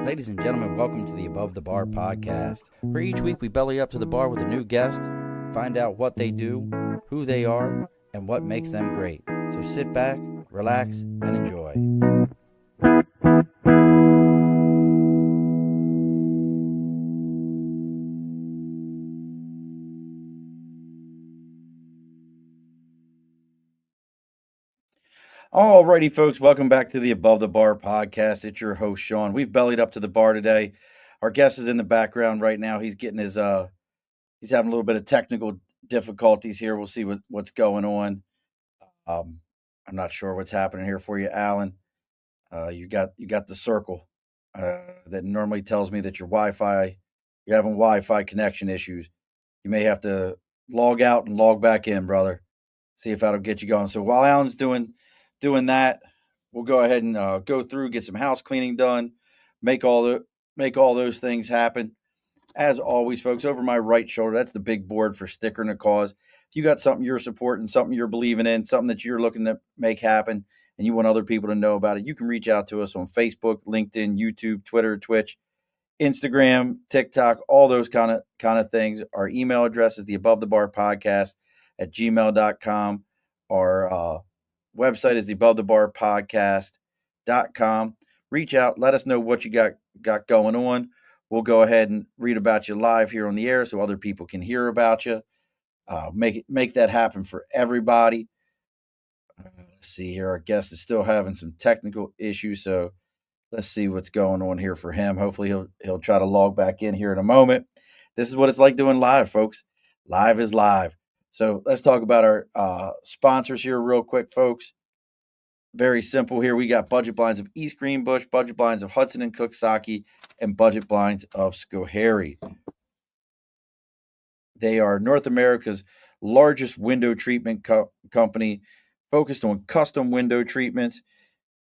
Ladies and gentlemen, welcome to the Above the Bar podcast, where each week we belly up to the bar with a new guest, find out what they do, who they are, and what makes them great. So sit back, relax, and enjoy. Alrighty, folks, welcome back to the Above the Bar podcast. It's your host, Sean. We've bellied up to the bar today. Our guest is in the background right now. He's getting he's having a little bit of technical difficulties here. We'll see what's going on. I'm not sure what's happening here for you, Alan. You got the circle that normally tells me that you're having Wi-Fi connection issues. You may have to log out and log back in, brother. See if that'll get you going. So while Alan's doing that, we'll go ahead and go through, get some house cleaning done, make all those things happen. As always, folks, over my right shoulder, that's the big board for Sticker in a Cause. If you got something you're supporting, something you're believing in, something that you're looking to make happen, and you want other people to know about it, you can reach out to us on Facebook, LinkedIn, YouTube, Twitter, Twitch, Instagram, TikTok, all those kind of things. Our email address is theabovethebarpodcast@gmail.com. Our website is theabovethebarpodcast.com. Reach out, let us know what you got going on. We'll go ahead and read about you live here on the air so other people can hear about you. Make that happen for everybody. Let's see here. Our guest is still having some technical issues, so let's see what's going on here for him. Hopefully he'll try to log back in here in a moment. This is what it's like doing live, folks. Live is live. So let's talk about our sponsors here real quick, folks. Very simple here. We got Budget Blinds of East Greenbush, Budget Blinds of Hudson and Cooksaki, and Budget Blinds of Schoharie. They are North America's largest window treatment company, focused on custom window treatments.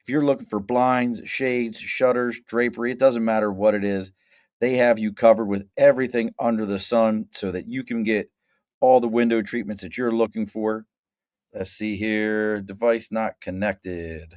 If you're looking for blinds, shades, shutters, drapery, it doesn't matter what it is. They have you covered with everything under the sun so that you can get all the window treatments that you're looking for. Let's see here. Device not connected.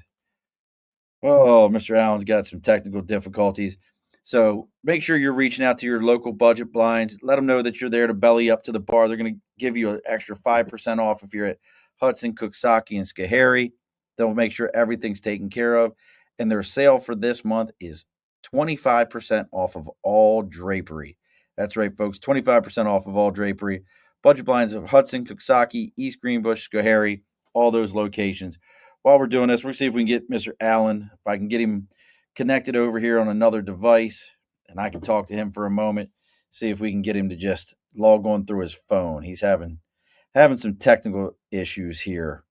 Oh, Mr. Allen's got some technical difficulties. So make sure you're reaching out to your local Budget Blinds. Let them know that you're there to belly up to the bar. They're going to give you an extra 5% off if you're at Hudson, Cooksaki, and Schoharie. They'll make sure everything's taken care of. And their sale for this month is 25% off of all drapery. That's right, folks. 25% off of all drapery. Budget Blinds of Hudson, Cooksaki, East Greenbush, Schoharie, all those locations. While we're doing this, we'll see if we can get Mr. Allen, if I can get him connected over here on another device, and I can talk to him for a moment, see if we can get him to just log on through his phone. He's having some technical issues here.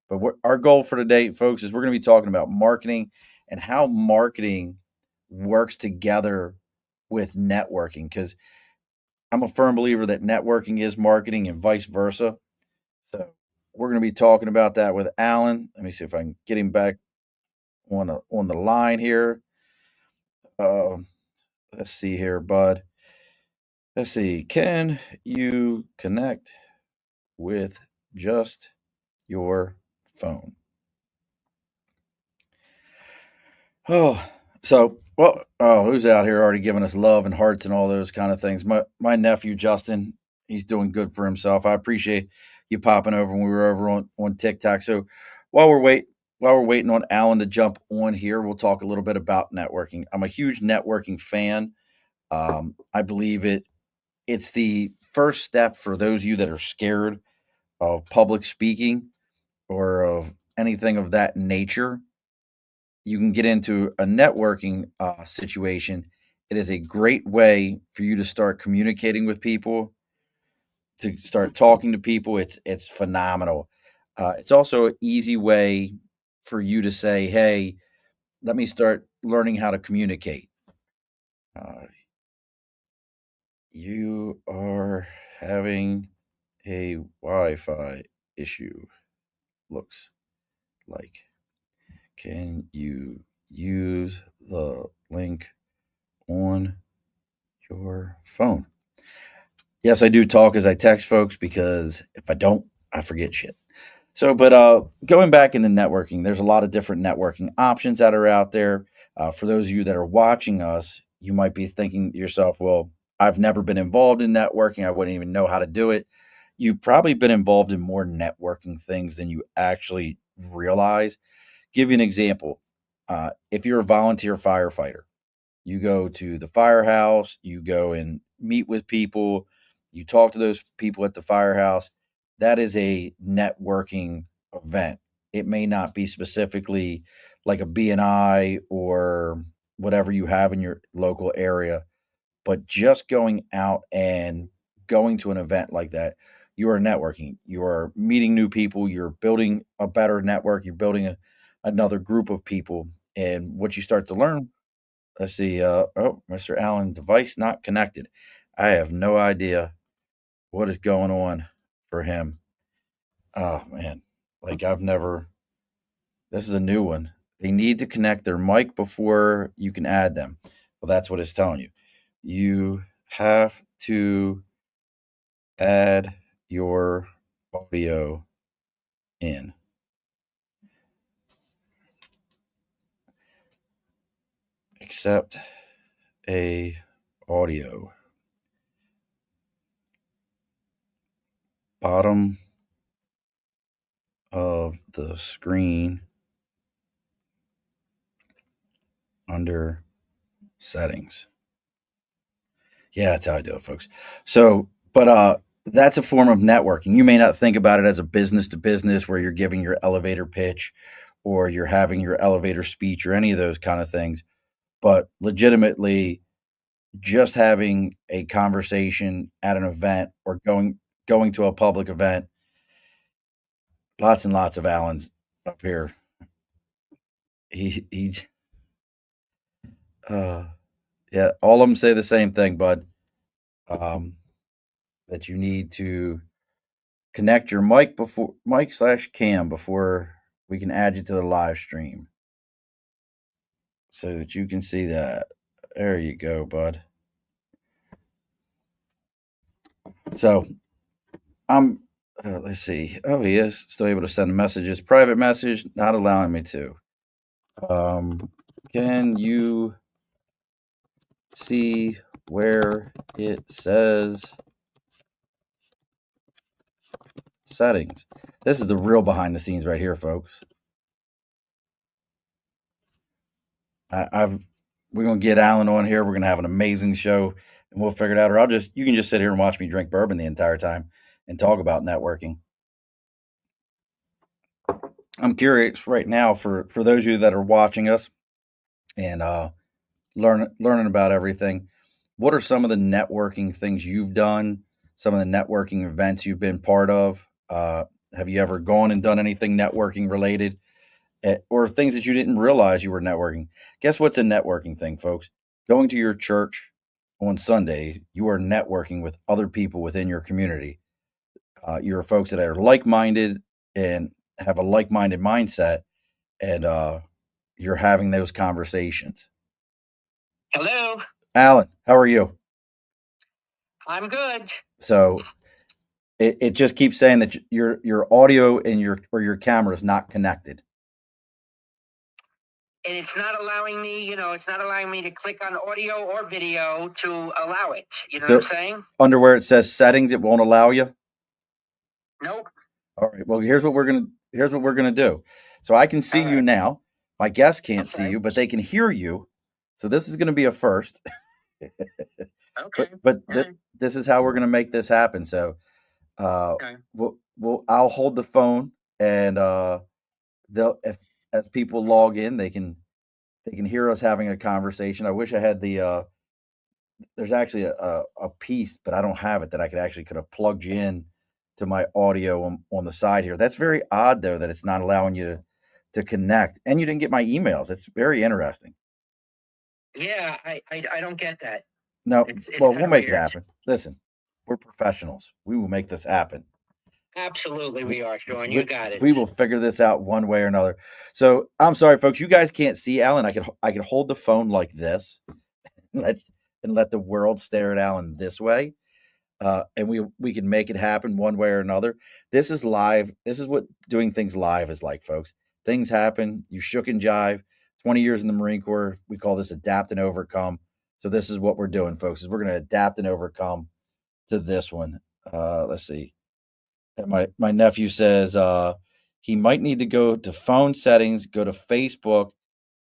But our goal for today, folks, is we're going to be talking about marketing and how marketing works together with networking, because I'm a firm believer that networking is marketing and vice versa. So we're going to be talking about that with Alan. Let me see if I can get him back on the line here. Let's see here, bud. Let's see. Can you connect with just your phone? Who's out here already giving us love and hearts and all those kind of things? My nephew, Justin, he's doing good for himself. I appreciate you popping over when we were over on TikTok. So while we're waiting on Alan to jump on here, we'll talk a little bit about networking. I'm a huge networking fan. I believe it's the first step for those of you that are scared of public speaking or of anything of that nature. You can get into a networking situation. It is a great way for you to start communicating with people, to start talking to people. It's phenomenal. It's also an easy way for you to say, hey, let me start learning how to communicate. You are having a Wi-Fi issue, looks like. Can you use the link on your phone? Yes, I do talk as I text, folks, because if I don't, I forget shit. So, but going back into networking, there's a lot of different networking options that are out there. For those of you that are watching us, you might be thinking to yourself, well, I've never been involved in networking. I wouldn't even know how to do it. You've probably been involved in more networking things than you actually realize. Give you an example. If you're a volunteer firefighter, you go to the firehouse, you go and meet with people, you talk to those people at the firehouse. That is a networking event. It may not be specifically like a BNI or whatever you have in your local area, but just going out and going to an event like that, you are networking. You are meeting new people. You're building a better network. You're building another group of people. And what you start to learn, let's see. Oh, Mr. Allen, device not connected. I have no idea what is going on for him. Oh man, like I've never. This is a new one. They need to connect their mic before you can add them. Well, that's what it's telling you. You have to add your audio in. Accept a audio. Bottom of the screen under settings. Yeah, that's how I do it, folks. So, but that's a form of networking. You may not think about it as a business to business where you're giving your elevator pitch or you're having your elevator speech or any of those kind of things, but legitimately just having a conversation at an event or going to a public event. Lots and lots of Allens up here. He uh yeah, all of them say the same thing, bud. Um, that you need to connect your mic/cam before we can add you to the live stream so that you can see that. There you go, bud. So I'm let's see. Oh, he is still able to send messages. Private message not allowing me to. Can you see where it says settings? This is the real behind the scenes right here, folks. I've we're gonna get Alan on here. We're gonna have an amazing show, and we'll figure it out. Or you can just sit here and watch me drink bourbon the entire time and talk about networking. I'm curious right now for those of you that are watching us and learning about everything. What are some of the networking things you've done? Some of the networking events you've been part of? Have you ever gone and done anything networking related, or things that you didn't realize you were networking? Guess what's a networking thing, folks? Going to your church on Sunday, you are networking with other people within your community. You're folks that are like minded and have a like minded mindset, and you're having those conversations. Hello. Alan, how are you? I'm good. So it just keeps saying that your audio and your camera is not connected. And it's not allowing me, it's not allowing me to click on audio or video to allow it. You know what I'm saying? Under where it says settings, it won't allow you. Nope. All right. Well, here's what we're gonna do. So I can see you now. My guests can't see you, but they can hear you. So this is going to be a first. Okay. But this is how we're going to make this happen. So Okay. I'll hold the phone, and they'll if as people log in, they can hear us having a conversation. I wish I had there's actually a piece, but I don't have it that I could have plugged you in to my audio on the side here. That's very odd though that it's not allowing you to connect, and you didn't get my emails. It's very interesting. Yeah, I don't get that. No, It's well, we'll make weird. it happen. Listen, we're professionals. We will make this happen. Absolutely, we are, Sean. You got it. We will figure this out one way or another. So I'm sorry, folks. You guys can't see Alan. I could hold the phone like this, and let the world stare at Alan this way, and we can make it happen one way or another. This is live. This is what doing things live is like, folks. Things happen. You shook and jive. It's 20 years in the Marine Corps. We call this adapt and overcome. So this is what we're doing, folks, is we're going to adapt and overcome to this one. Let's see. And my nephew says he might need to go to phone settings, go to Facebook,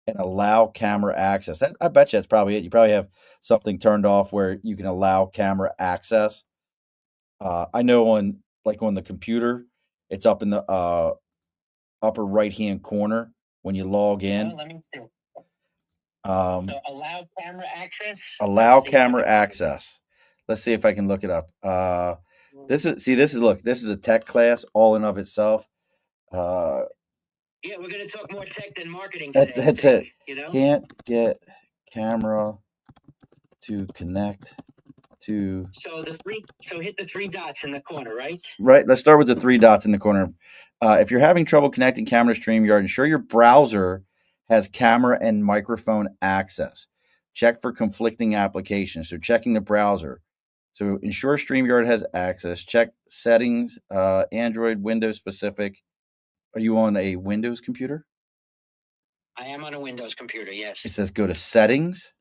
and allow camera access. I bet you that's probably it. You probably have something turned off where you can allow camera access. I know on the computer, it's up in the upper right hand corner when you log in. Let me see. So allow camera access. Allow camera access. Let's see if I can look it up. This is a tech class all in of itself. Yeah, we're going to talk more tech than marketing today. That's it. You know, can't get camera to connect to. So hit the three dots in the corner, right? Right. Let's start with the three dots in the corner. If you're having trouble connecting camera to StreamYard, ensure your browser has camera and microphone access. Check for conflicting applications. So checking the browser. So ensure StreamYard has access. Check settings, Android, Windows specific. Are you on a Windows computer? I am on a Windows computer, yes. It says go to settings.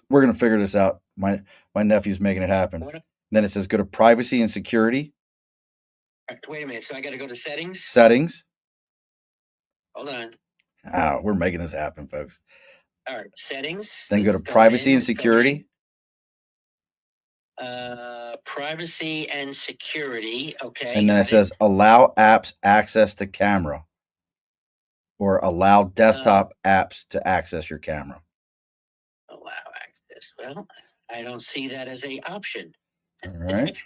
We're going to figure this out. My nephew's making it happen. Then it says go to privacy and security. Wait a minute. So I got to go to settings? Settings. Hold on. Oh, we're making this happen, folks. All right. Settings. Then go to privacy and security. Privacy and security. Okay. And then it says allow apps access to camera or allow desktop apps to access your camera. Allow access. Well, I don't see that as an option. All right.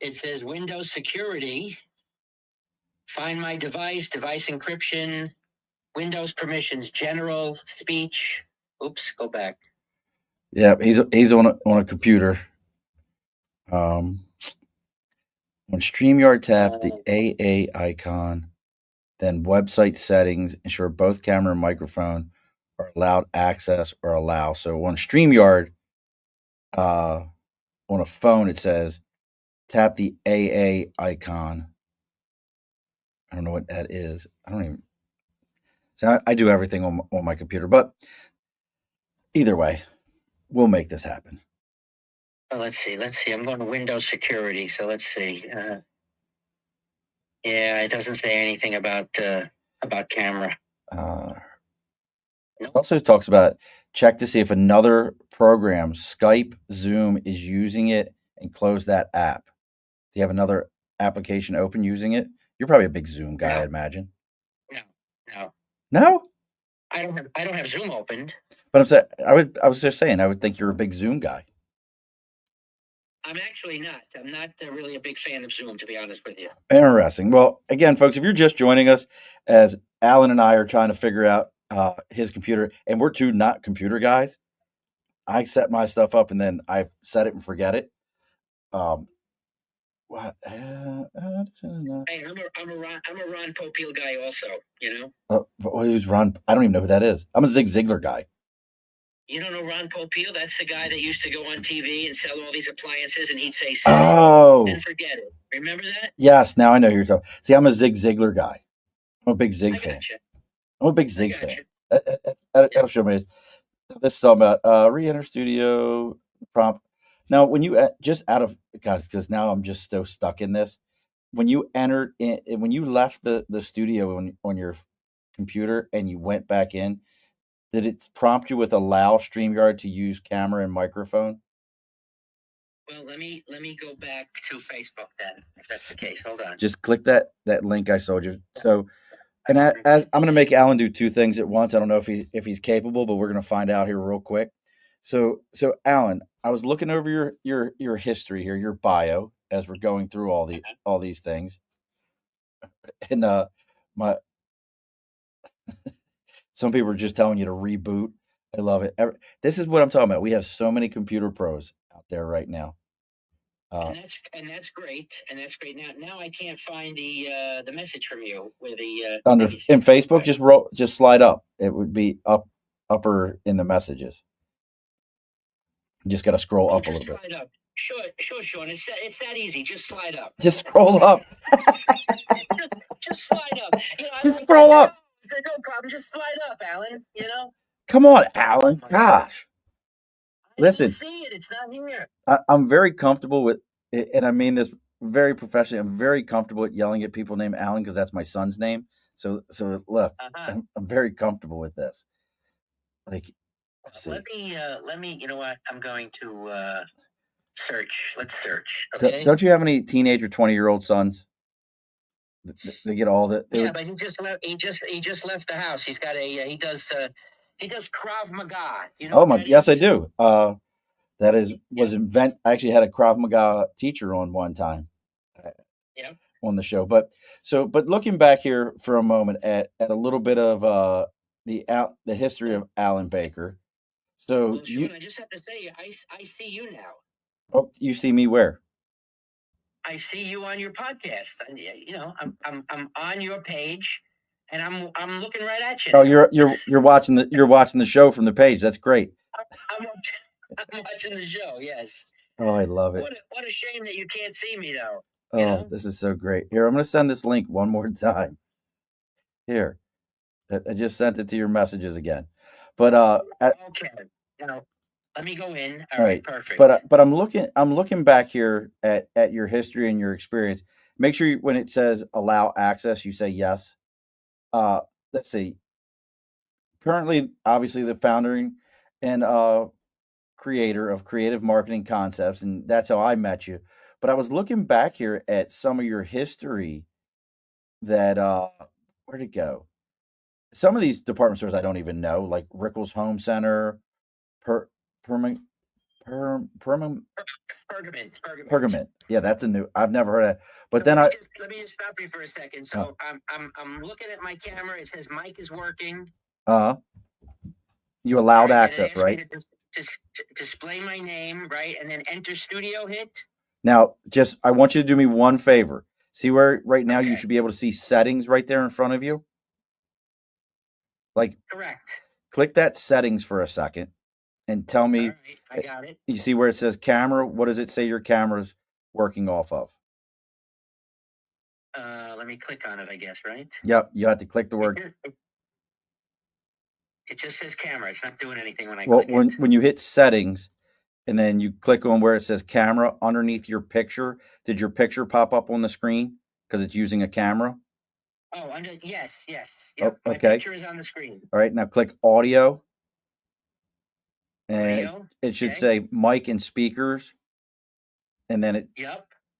It says Windows security. Find my device encryption, Windows permissions, general, speech. Oops, go back. Yeah, he's on a computer. When StreamYard tap the AA icon, then website settings, ensure both camera and microphone are allowed access or allow. So on StreamYard, on a phone, it says tap the AA icon. I don't know what that is. I don't even. So I do everything on my computer, but either way, we'll make this happen. Oh, let's see. I'm going to Windows security. So let's see. Yeah, it doesn't say anything about camera. It also talks about check to see if another program, Skype, Zoom, is using it and close that app. Do you have another application open using it? You're probably a big Zoom guy, I'd imagine. No. No? I don't have Zoom opened. But I'm saying I was just saying I would think you're a big Zoom guy. I'm actually not. I'm not really a big fan of Zoom, to be honest with you. Interesting. Well, again, folks, if you're just joining us, as Alan and I are trying to figure out his computer, and we're two not computer guys, I set my stuff up and then I set it and forget it. What? Hey, I'm a Ron Popeil guy, also. You know. Who's Ron? I don't even know who that is. I'm a Zig Ziglar guy. You don't know Ron Popeil? That's the guy that used to go on TV and sell all these appliances, and he'd say, and forget it. Remember that? Yes, now I know who you're talking. See, I'm a Zig Ziglar guy. I'm a big Zig fan. I'm a big Zig fan. That'll show me. This is talking about re-enter studio prompt. Now, when you just out of guys, because now I'm just so stuck in this. When you entered in, when you left the studio on your computer and you went back in, did it prompt you with allow StreamYard to use camera and microphone? Well, let me go back to Facebook then, if that's the case. Hold on. Just click that link I showed you. So, and I'm going to make Alan do two things at once. I don't know if he's capable, but we're going to find out here real quick. So Alan, I was looking over your history here, your bio, as we're going through all these things, and some people are just telling you to reboot. I love it. This is what I'm talking about. We have so many computer pros out there right now. And that's great. And that's great. Now I can't find the message from you with the in Facebook. Just slide up. It would be upper in the messages. You just got to scroll up a little bit. Up. Sure, Sean. It's that easy. Just slide up. Just scroll up. Just slide up. Just scroll up. said, no problem. Just slide up, Alan. You know. Come on, Alan. Gosh. I didn't Listen, see it. It's not here. I'm very comfortable with, and I mean this very professionally. I'm very comfortable with yelling at people named Alan because that's my son's name. So look, I'm very comfortable with this. Like, let's see. Let me. You know what? I'm going to search. Let's search. Okay. Don't you have any teenage or 20-year-old sons? They get all the. Yeah, but he just left. He just left the house. He's got a. He does Krav Maga. You know. Oh my! Yes, I is? do. That is was invent. I actually had a Krav Maga teacher on one time. Yeah. On the show, but looking back here for a moment at a little bit of the history of Alan Baker. So well, Sean, I just have to say, I see you now. Oh, you see me where? I see you on your podcast. And, you know, I'm on your page, and I'm looking right at you. Oh, now. you're watching the show from the page. That's great. I'm watching the show. Yes. Oh, I love it. What a shame that you can't see me though. Oh, you know? This is so great. Here, I'm going to send this link one more time. Here, I just sent it to your messages again. But okay. Now, let me go in. All right, perfect. But I'm looking back here at your history and your experience. Make sure when it says allow access, you say yes. Let's see. Currently, obviously, the founder and creator of Creative Marketing Concepts, and that's how I met you. But I was looking back here at some of your history that where'd it go? Some of these department stores I don't even know, like Rickles Home Center, per Perman Pergament. Yeah, that's a new. I've never heard of. But so then let me just stop you for a second. So I'm looking at my camera. It says mic is working. You allowed access, right? To display my name, right, and then enter studio hit. Now, just I want you to do me one favor. See where right now you should be able to see settings right there in front of you. Like correct. Click that settings for a second and tell me. All right, I got it. You see where it says camera? What does it say your camera's working off of? Let me click on it, I guess, right? Yep, you have to click the word. It just says camera. It's not doing anything when I click it. When you hit settings and then you click on where it says camera underneath your picture, did your picture pop up on the screen because it's using a camera? Oh, yes. Yep, okay. My picture is on the screen. All right, now click audio. And it should say mic and speakers. And then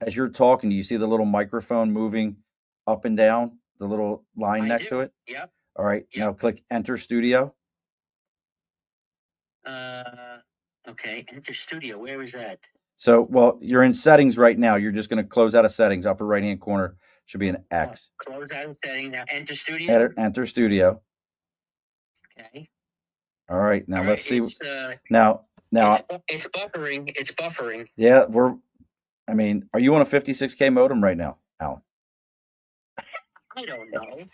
as you're talking, do you see the little microphone moving up and down, the little line next to it? Yep. All right. Yep. Now click enter studio. Okay, enter studio. Where is that? So, well, you're in settings right now. You're just going to close out of settings. Upper right-hand corner should be an X. Close out of settings. Now enter studio. Enter studio. Okay. All right. Now let's see. Now it's buffering. It's buffering. Yeah, I mean, are you on a 56K modem right now, Alan? I don't know.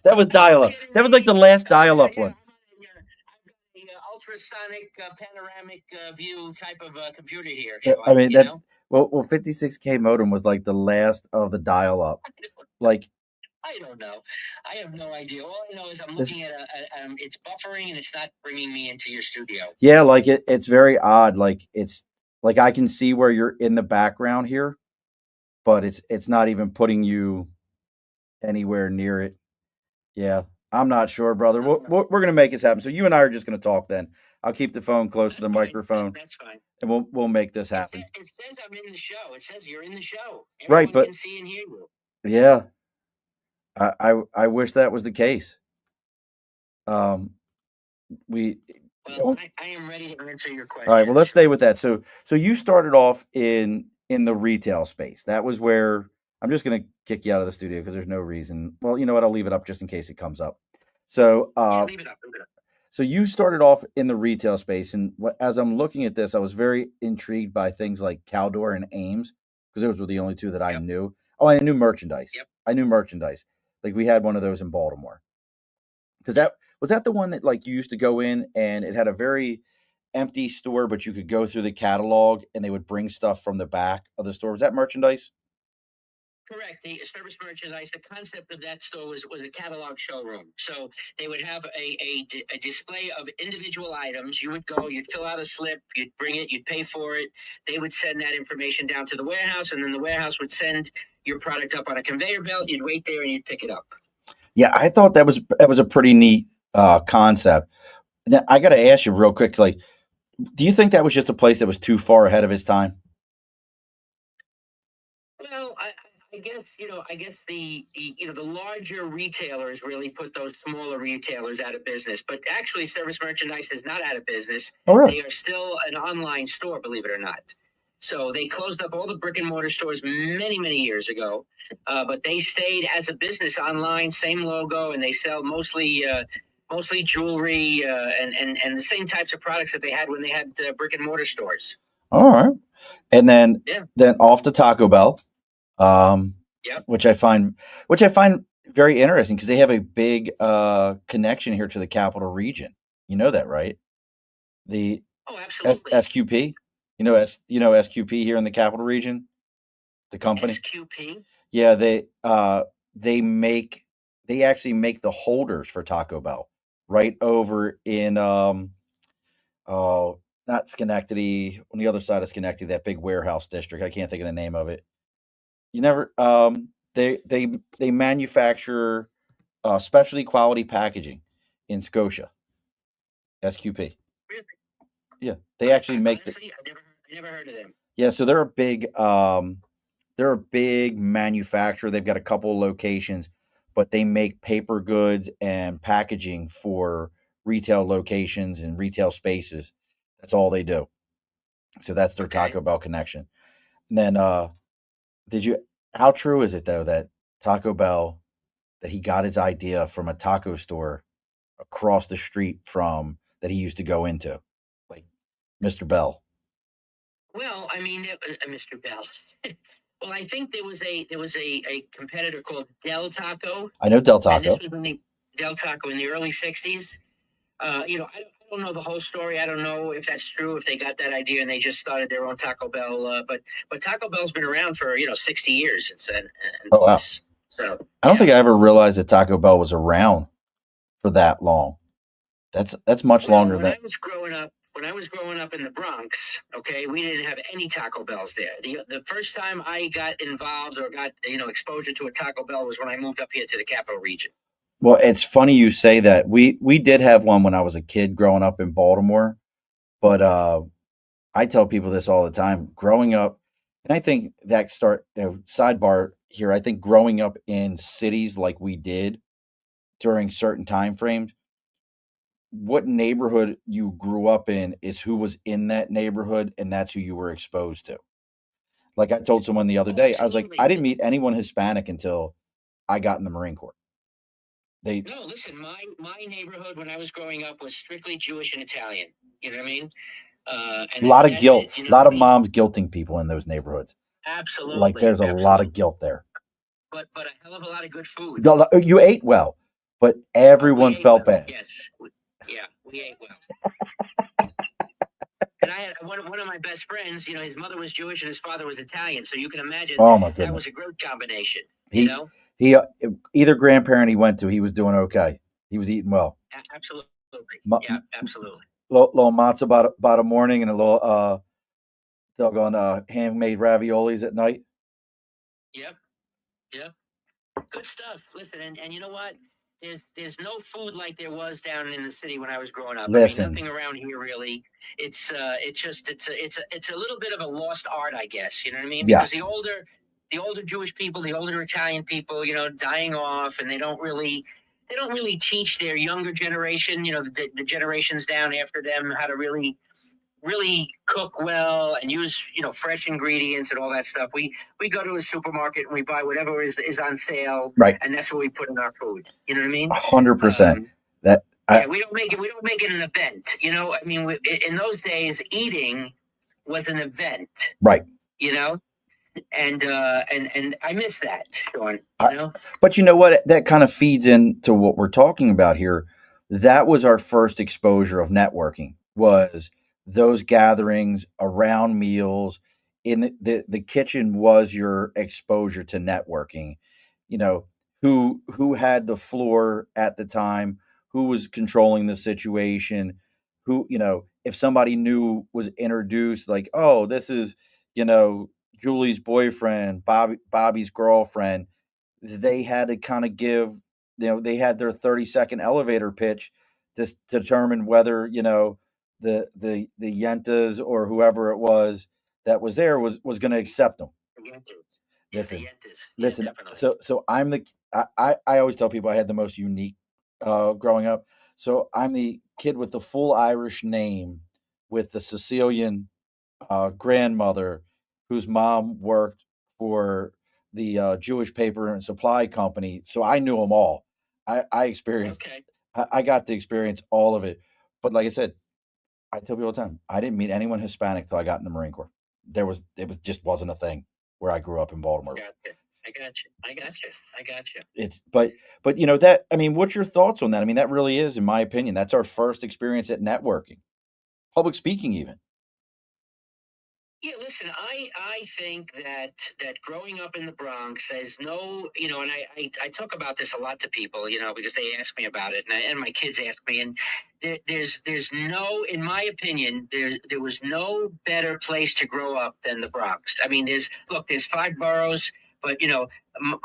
That was dial-up. That was like the last dial-up one. The ultrasonic panoramic view type of computer here. I mean, that well, 56K modem was like the last of the dial-up. Like, I don't know. I have no idea. All I know is I'm looking at it's buffering and it's not bringing me into your studio. Yeah, like it's very odd. Like it's like I can see where you're in the background here, but it's not even putting you anywhere near it. Yeah, I'm not sure, brother. We're gonna make this happen. So you and I are just gonna talk then. I'll keep the phone close to the microphone. That's fine. And we'll make this happen. It says I'm in the show. It says you're in the show. Everyone right, but can see and hear you. Yeah. I wish that was the case. Well, I am ready to answer your question. All right. Well, let's stay with that. So you started off in the retail space. That was where I'm just going to kick you out of the studio because there's no reason. Well, you know what? I'll leave it up just in case it comes up. So leave it up. So you started off in the retail space, and as I'm looking at this, I was very intrigued by things like Caldor and Ames because those were the only two that I knew. Oh, I knew merchandise. Yep. I knew merchandise. Like we had one of those in Baltimore. Because was that the one that like you used to go in and it had a very empty store, but you could go through the catalog and they would bring stuff from the back of the store. Was that merchandise? Correct. The service merchandise, the concept of that store was a catalog showroom. So they would have a display of individual items. You would go, you'd fill out a slip, you'd bring it, you'd pay for it. They would send that information down to the warehouse, and then the warehouse would send your product up on a conveyor belt. You'd wait there and you'd pick it up. Yeah, I thought that was a pretty neat concept. Now, I got to ask you real quick, like, do you think that was just a place that was too far ahead of its time? Well, I guess the larger retailers really put those smaller retailers out of business. But actually, service merchandise is not out of business. Oh, really? They are still an online store, believe it or not. So they closed up all the brick and mortar stores many years ago, but they stayed as a business online, same logo, and they sell mostly jewelry and the same types of products that they had when they had brick and mortar stores. All right. And then Yeah. then off to Taco Bell, Yep. which I find very interesting because they have a big connection here to the capital region. You know that, right? The Oh, absolutely. SQP. SQP here in the capital region, the company. SQP. Yeah, they actually make the holders for Taco Bell right over in oh, not Schenectady, on the other side of Schenectady, that big warehouse district. I can't think of the name of it. You never they manufacture specialty quality packaging in Scotia. SQP. Really? Yeah, they actually make honestly, I never heard of them. Yeah, so they're a big manufacturer. They've got a couple locations, but they make paper goods and packaging for retail locations and retail spaces. That's all they do. So that's their Okay. Taco Bell connection. And then did you how true is it though that Taco Bell that he got his idea from a taco store across the street from that he used to go into? Like Mr. Bell. Well, I mean, Mr. Bell. Well, I think there was a competitor called Del Taco. I know Del And this Taco. was in the Del Taco in the early '60s. I don't know the whole story. I don't know if that's true. If they got that idea and they just started their own Taco Bell. But Taco Bell's been around for 60 years. And Oh, wow. plus. So I don't yeah. think I ever realized that Taco Bell was around for that long. That's much longer when than I was growing up in the Bronx, okay, we didn't have any Taco Bells there. The first time I got involved or got exposure to a Taco Bell was when I moved up here to the capital region. Well, it's funny you say that. We did have one when I was a kid growing up in Baltimore, but I tell people this all the time. Growing up, and I think sidebar here. I think growing up in cities like we did during certain time frames, what neighborhood you grew up in is who was in that neighborhood, and that's who you were exposed to. Like I told someone the other day, I was like, absolutely. I didn't meet anyone Hispanic until I got in the Marine Corps. No, listen, my neighborhood when I was growing up was strictly Jewish and Italian. You know what I mean? A lot of that's guilt, it, a lot of moms guilting people in those neighborhoods. Absolutely. Like there's a lot of guilt there. But a hell of a lot of good food. You ate well, but everyone felt bad. Yes. We ate well. And I had one of my best friends, his mother was Jewish and his father was Italian. So you can imagine Oh my goodness. that was a great combination. He either grandparent he went to, he was doing okay. He was eating well. Absolutely. Yeah, absolutely. Little matzah about a morning and a little doggone handmade raviolis at night. Yep. Good stuff. Listen, and you know what? There's no food like there was down in the city when I was growing up. Listen. I mean, nothing around here really. It's a little bit of a lost art, I guess. You know what I mean? Because Yes. the older Jewish people, the older Italian people, dying off, and they don't really teach their younger generation, the generations down after them, how to really cook well and use fresh ingredients and all that stuff. We go to a supermarket and we buy whatever is on sale, right? And that's what we put in our food. You know what I mean? 100%. We don't make it an event. I mean, in those days, eating was an event, right? And I miss that, Sean. But you know what? That kind of feeds into what we're talking about here. That was our first exposure of networking. Was those gatherings around meals in the kitchen was your exposure to networking. You know, who had the floor at the time, who was controlling the situation, who, if somebody new was introduced, like, oh, this is, you know, Julie's boyfriend, Bobby's girlfriend, they had to kind of give, they had their 30-second elevator pitch to determine whether, the Yentas or whoever it was that was there was going to accept them. Yentas. Yeah, the Listen, Yentas. Yeah, listen. definitely. So I always tell people I had the most unique growing up. So I'm the kid with the full Irish name, with the Sicilian grandmother, whose mom worked for the Jewish paper and supply company. So I knew them all. I experienced. Okay. I got to experience all of it. But like I said, I tell people all the time, I didn't meet anyone Hispanic till I got in the Marine Corps. It was just wasn't a thing where I grew up in Baltimore. Gotcha. I got you. I got you. I got you. It's but that, I mean, what's your thoughts on that? I mean, that really is, in my opinion, that's our first experience at networking, public speaking, even. Yeah, listen, I think that growing up in the Bronx, there's no, and I talk about this a lot to people, because they ask me about it, and my kids ask me, and there's no, in my opinion, there was no better place to grow up than the Bronx. I mean, there's 5 boroughs, but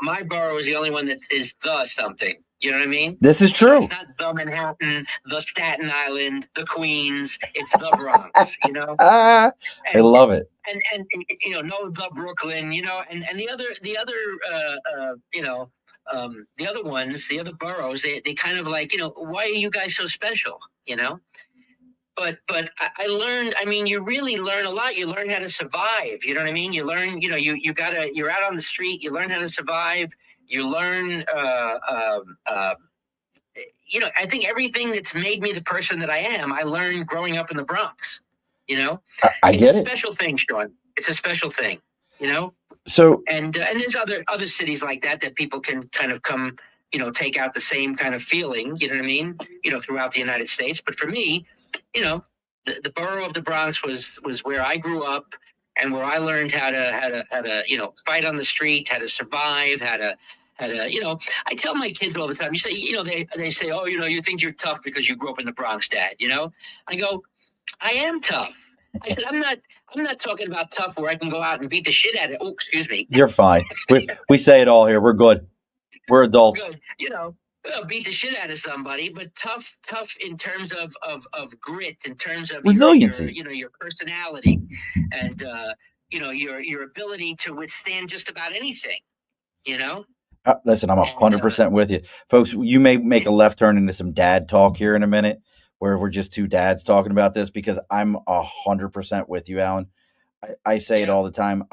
my borough is the only one that is the something. You know what I mean? This is It's true. not the Manhattan, the Staten Island, the Queens. It's the Bronx. I And love it. no the Brooklyn, and the other the other ones, the other boroughs, they kind of like, why are you guys so special, but I learned, I mean, you really learn a lot. You learn how to survive, you know what I mean? You learn, you're out on the street, you learn how to survive, you learn I think everything that's made me the person that I am, I learned growing up in the Bronx. You know, I it's a get it. special thing, Sean. It's a special thing. You know, So and there's other cities like that people can kind of come, take out the same kind of feeling. You know what I mean? Throughout the United States. But for me, you know, the borough of the Bronx was where I grew up and where I learned how to fight on the street, how to survive, how to I tell my kids all the time. You say, they say, oh, you think you're tough because you grew up in the Bronx, Dad. I go, I am tough. I said, I'm not talking about tough where I can go out and beat the shit out of. Oh, excuse me. you're fine. We say it all here. We're good. We're adults. Good. Beat the shit out of somebody, but tough in terms of grit, in terms of your Resiliency. your personality, and your ability to withstand just about anything. You know, Listen, I'm and 100% with you, folks. You may make a left turn into some dad talk here in a minute, where we're just two dads talking about this, because I'm 100% with you, Alan. I say it yeah, all the time.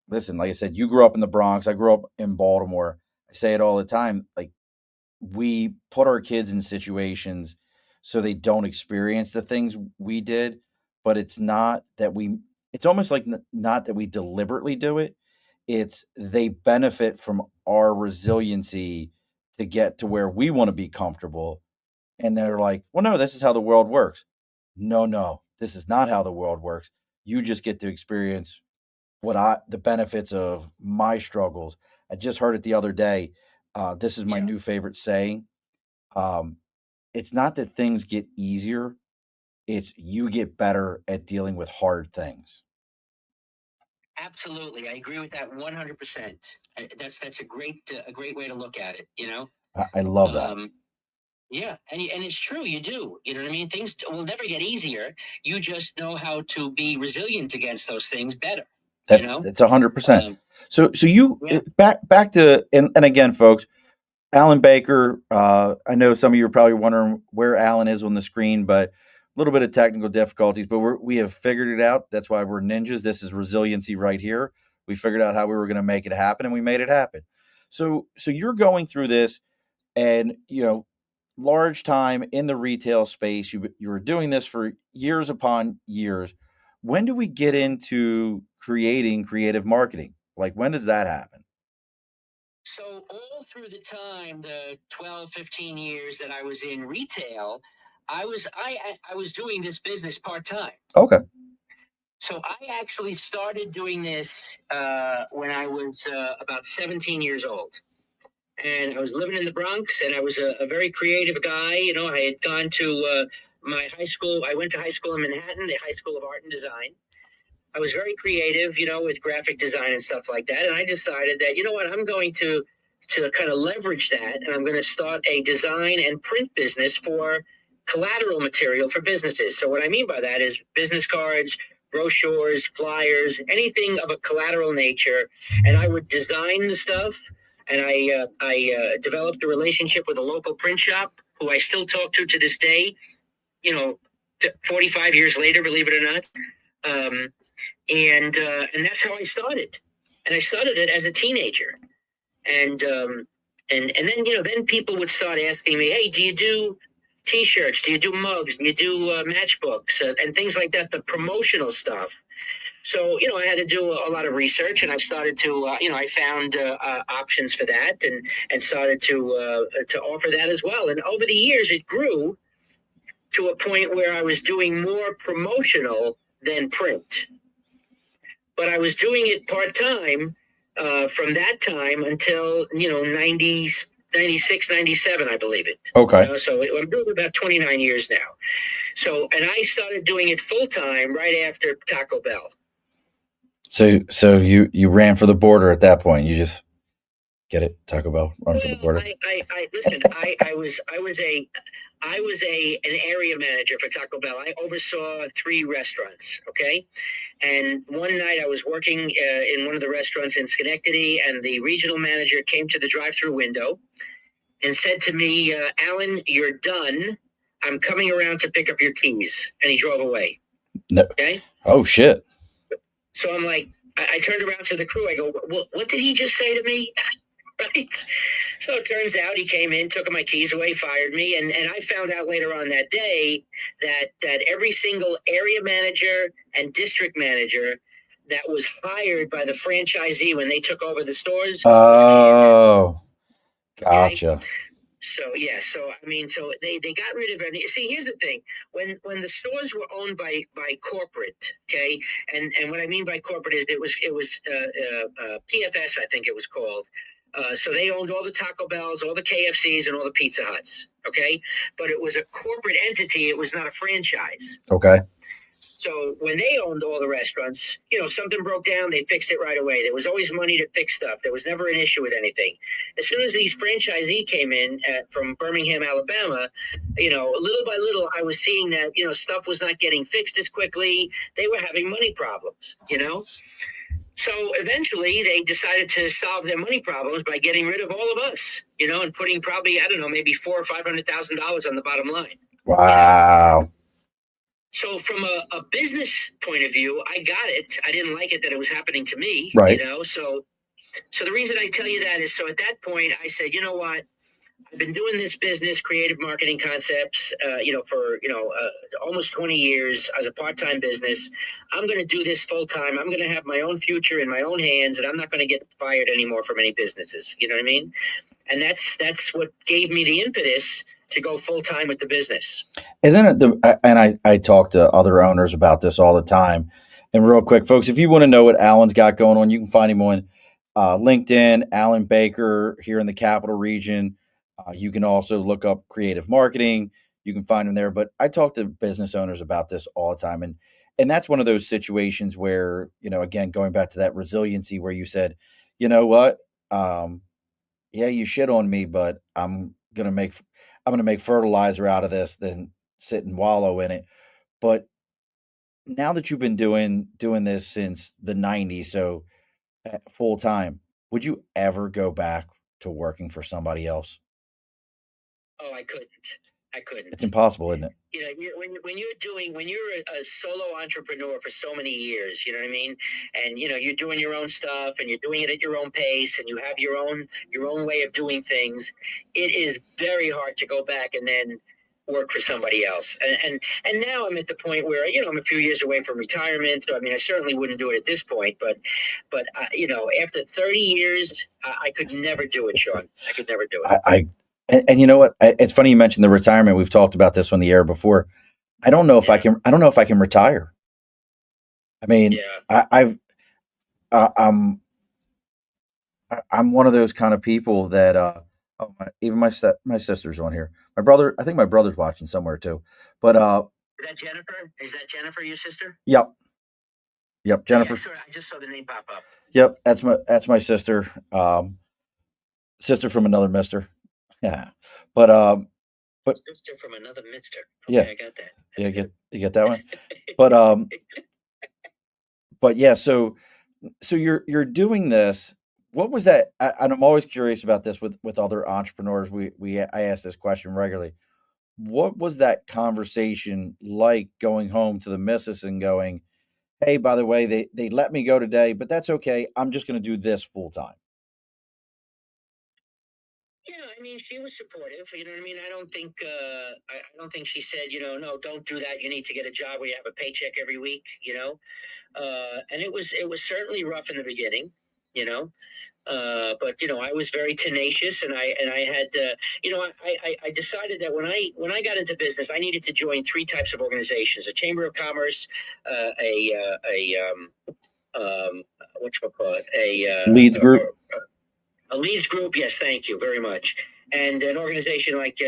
Listen, like I said, you grew up in the Bronx. I grew up in Baltimore. I say it all the time. Like, we put our kids in situations so they don't experience the things we did, but it's almost like not that we deliberately do it. It's they benefit from our resiliency to get to where we want to be comfortable. And they're like, well, no, this is how the world works. No, no, this is not how the world works. You just get to experience the benefits of my struggles. I just heard it the other day. This is my yeah, new favorite saying. Um, it's not that things get easier; it's you get better at dealing with hard things. absolutely. I agree with that 100%. That's a great way to look at it. I love that. Um, Yeah, and it's true. You do. You know what I mean? Things will never get easier. You just know how to be resilient against those things better. You know. That's 100%. Um, So you yeah. back to, and again, folks, Alan Baker. I know some of you are probably wondering where Alan is on the screen, but a little bit of technical difficulties. But we have figured it out. That's why we're ninjas. This is resiliency right here. We figured out how we were going to make it happen, and we made it happen. So you're going through this, and large time in the retail space. You were doing this for years upon years. When do we get into creating creative marketing? Like, when does that happen? So all through the time, the 12, 15 years that I was in retail, I was doing this business part time. Okay. So I actually started doing this when I was about 17 years old. And I was living in the Bronx, and I was a very creative guy. You know, I had gone to my high school. I went to high school in Manhattan, the High School of Art and Design. I was very creative, you know, with graphic design and stuff like that. And I decided that, you know what, I'm going to kind of leverage that, and I'm going to start a design and print business for collateral material for businesses. So what I mean by that is business cards, brochures, flyers, anything of a collateral nature. And I would design the stuff. And I developed a relationship with a local print shop who I still talk to this day, you know, 45 years later, believe it or not. And that's how I started. And I started it as a teenager. And then, you know, then people would start asking me, hey, do you do T-shirts? Do you do mugs? Do you do matchbooks and things like that, the promotional stuff? So, you know, I had to do a lot of research, and I started to, you know, I found options for that, and started to offer that as well. And over the years, it grew to a point where I was doing more promotional than print. But I was doing it part-time from that time until, you know, 96, 97, I believe it. Okay. You know, so I'm doing about 29 years now. So, and I started doing it full-time right after Taco Bell. So you ran for the border at that point. You just get it, Taco Bell, run for the border. I listen. I was an area manager for Taco Bell. I oversaw 3 restaurants. Okay, and one night I was working in one of the restaurants in Schenectady, and the regional manager came to the drive-through window and said to me, "Alan, you're done. I'm coming around to pick up your keys," and he drove away. No. Okay. Oh shit. So I'm like, I turned around to the crew. I go, what did he just say to me? Right. So it turns out he came in, took my keys away, fired me. And I found out later on that day that every single area manager and district manager that was hired by the franchisee when they took over the stores. Oh, gotcha. Okay? So yeah, so I mean, so they got rid of it. See, here's the thing: when the stores were owned by corporate, okay, and what I mean by corporate is it was PFS, I think it was called. So they owned all the Taco Bells, all the KFCs, and all the Pizza Huts, okay. But it was a corporate entity; it was not a franchise. Okay. So when they owned all the restaurants, you know, something broke down, they fixed it right away. There was always money to fix stuff. There was never an issue with anything. As soon as these franchisee came in from Birmingham, Alabama, you know, little by little, I was seeing that, you know, stuff was not getting fixed as quickly. They were having money problems, you know. So eventually they decided to solve their money problems by getting rid of all of us, you know, and putting probably, I don't know, maybe $400,000 or $500,000 on the bottom line. Wow. You know? So from a business point of view, I got it. I didn't like it that it was happening to me, right. You know. So the reason I tell you that is, so at that point I said, you know what? I've been doing this business, creative marketing concepts, you know, for, you know, almost 20 years as a part-time business. I'm going to do this full-time. I'm going to have my own future in my own hands, and I'm not going to get fired anymore from any businesses. You know what I mean? And that's what gave me the impetus to go full-time with the business. Isn't it and I talk to other owners about this all the time. And real quick, folks, if you want to know what Alan's got going on, you can find him on LinkedIn, Alan Baker here in the Capital Region. You can also look up creative marketing. You can find him there. But I talk to business owners about this all the time. And that's one of those situations where, you know, again, going back to that resiliency where you said, you know what? Yeah, you shit on me, but I'm going to make fertilizer out of this than sit and wallow in it. But now that you've been doing this since the 90s, so full time, would you ever go back to working for somebody else? Oh, I couldn't. It's impossible, isn't it? You know, when you're a solo entrepreneur for so many years, you know what I mean? And, you know, you're doing your own stuff and you're doing it at your own pace and you have your own way of doing things. It is very hard to go back and then work for somebody else. And now I'm at the point where, you know, I'm a few years away from retirement. So, I mean, I certainly wouldn't do it at this point, but you know, after 30 years, I could never do it, Sean. I could never do it. And you know what? It's funny you mentioned the retirement. We've talked about this on the air before. I don't know if I can retire. I mean, Yeah. I've uh, I'm I'm one of those kind of people that even my sister's on here. My brother, I think my brother's watching somewhere too. But Is that Jennifer? Is that Jennifer, your sister? yep, yep, Yeah, Jennifer. I just saw the name pop up. Yep, that's my sister. Sister from another mister. Yeah. But but Sister from another mister. yeah, Okay, I got that. yeah, That's good. you get that one. But but yeah, so you're doing this. What was that? And I'm always curious about this with other entrepreneurs. I ask this question regularly. What was that conversation like going home to the missus and going, "Hey, by the way, they let me go today, but that's okay. I'm just going to do this full time." Yeah, I mean, she was supportive. You know what I mean? I don't think she said, no, don't do that. You need to get a job where you have a paycheck every week. And it was certainly rough in the beginning. You know, but I was very tenacious, and I had, I decided that when I got into business, I needed to join three types of organizations: a chamber of commerce, what you call it, Leads group. a leads group. Yes, thank you very much. And an organization like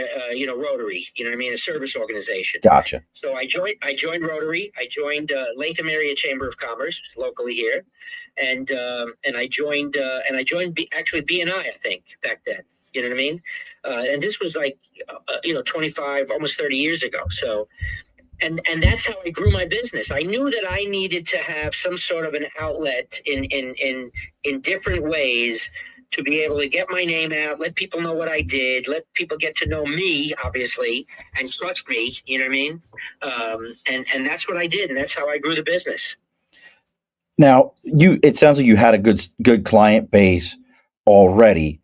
Rotary. You know what I mean? A service organization. Gotcha. So I joined Rotary. I joined Latham Area Chamber of Commerce. It's locally here, and I joined actually BNI. I think back then. You know what I mean? And this was like 25, almost 30 years ago. So and that's how I grew my business. I knew that I needed to have some sort of an outlet in different ways to be able to get my name out, let people know what I did, let people get to know me, obviously, and trust me. You know what I mean? And that's what I did, and that's how I grew the business. Now, it sounds like you had a good client base already.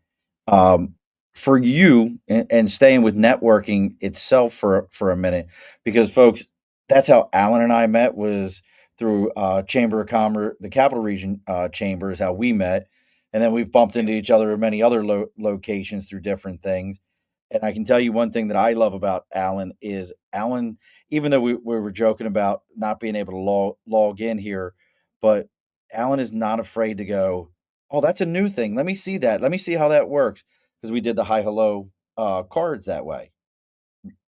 Um, for you, and staying with networking itself for a minute, because folks, that's how Alan and I met, was through Chamber of Commerce, the Capital Region Chamber is how we met, and then we've bumped into each other in many other locations through different things. And I can tell you one thing that I love about Alan is Alan, even though we were joking about not being able to log in here, but Alan is not afraid to go, "Oh, that's a new thing. Let me see that. Let me see how that works." Because we did the hi hello cards that way.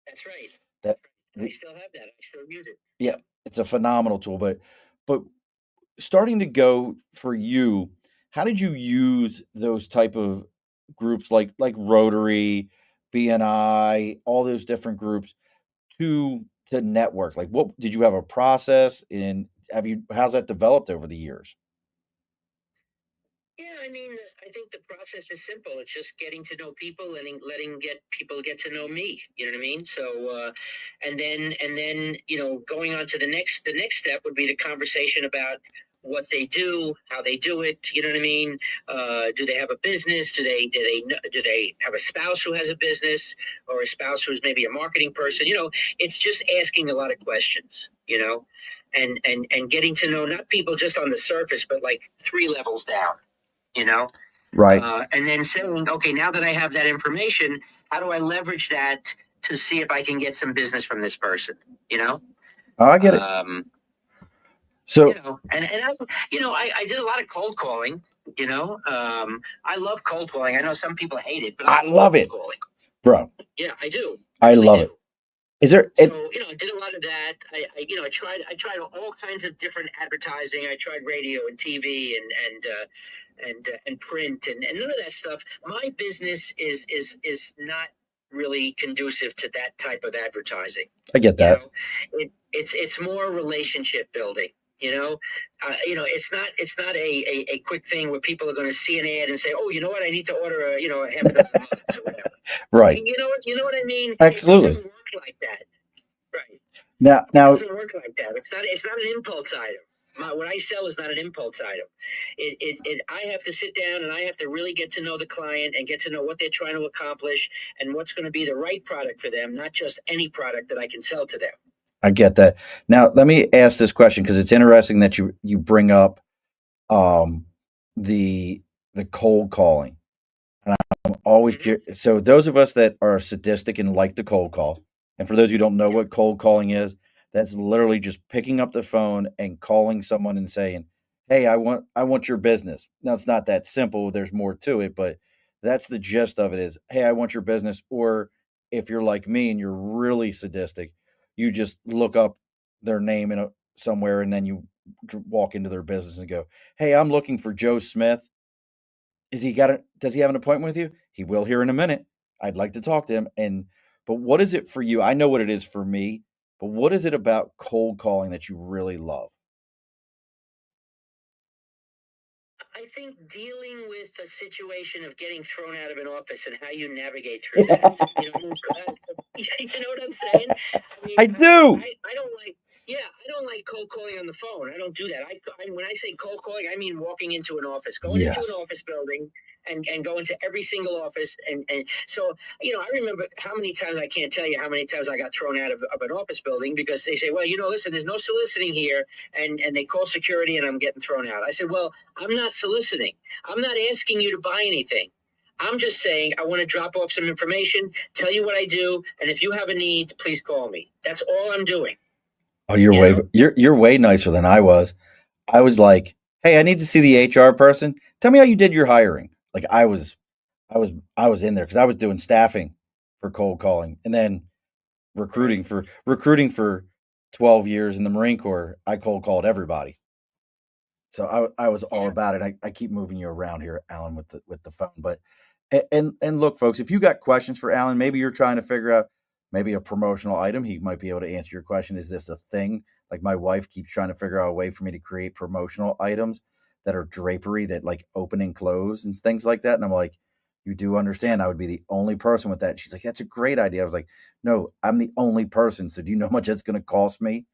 That's right. That I we, still have that. I still use it. yeah, it's a phenomenal tool. But starting to go for you, how did you use those type of groups like Rotary, BNI, all those different groups to network? Like, what did you have a process in? Have you how's that developed over the years? Yeah, I mean, I think the process is simple. It's just getting to know people and letting get people get to know me. You know what I mean? So, and then going on to the next step would be the conversation about what they do, how they do it. You know what I mean? Do they have a business? Do they have a spouse who has a business, or a spouse who's maybe a marketing person? It's just asking a lot of questions. And getting to know not people just on the surface, but like three levels down you know Right. and then saying, okay, now that I have that information, how do I leverage that to see if I can get some business from this person? you know Oh, I get it. um So I did a lot of cold calling. I love cold calling. I know some people hate it, but I I love love cold it, calling. bro. Yeah, I do. I I really love it. do. Is there So it? I did a lot of that. I tried all kinds of different advertising. I tried radio and TV and print and none of that stuff. My business is not really conducive to that type of advertising. I get You that. know, it's more relationship building. It's not a quick thing where people are going to see an ad and say, oh, you know what, I need to order a half a dozen mugs or whatever. Right. You know what I mean? It doesn't Absolutely. work like that. Right. It Now, doesn't work like that. It's not an impulse item. What I sell is not an impulse item. I have to sit down and I have to really get to know the client and get to know what they're trying to accomplish and what's going to be the right product for them, not just any product that I can sell to them. I get that. Now, let me ask this question because it's interesting that you bring up um the the cold calling. And I'm always Mm-hmm. curious. So those of us that are sadistic and like to cold call, and for those who don't know Yep. what cold calling is, That's literally just picking up the phone and calling someone and saying, "Hey, I want your business." Now it's not that simple. There's more to it, but that's the gist of it is, "Hey, I want your business." Or if you're like me and you're really sadistic, you just look up their name in somewhere and then you walk into their business and go, "Hey, I'm looking for Joe Smith. Does he have an appointment with you? He will here in a minute. I'd like to talk to him." And but what is it for you? I know what it is for me, but what is it about cold calling that you really love? I think dealing with the situation of getting thrown out of an office and how you navigate through that. You know what I'm saying? I mean, I do. I don't like. Yeah, I don't like cold calling on the phone. I don't do that. When I say cold calling, I mean walking into an office, going into an Yes. office building, and going to every single office. And so, I remember how many times, I can't tell you how many times I got thrown out of an office building because they say, well, listen, there's no soliciting here, and they call security, and I'm getting thrown out. I said, well, I'm not soliciting. I'm not asking you to buy anything. I'm just saying I want to drop off some information, tell you what I do, and if you have a need, please call me. That's all I'm doing. Oh, you're You way know? you're way nicer than I was. I was like, "Hey, I need to see the HR person. Tell me how you did your hiring." Like I was in there because I was doing staffing for cold calling and then Right. recruiting for 12 years in the Marine Corps. I cold called everybody. So I was all Yeah. about it. I keep moving you around here, Alan, with the phone. But and look, folks, if you got questions for Alan, maybe you're trying to figure out maybe a promotional item. He might be able to answer your question. Is this a thing? Like my wife keeps trying to figure out a way for me to create promotional items that are drapery that like open and close and things like that. And I'm like, you do Yeah. understand I would be the only person with that. She's like, that's a great idea. I was like, no, I'm the only person. So do you know how much it's going to cost me?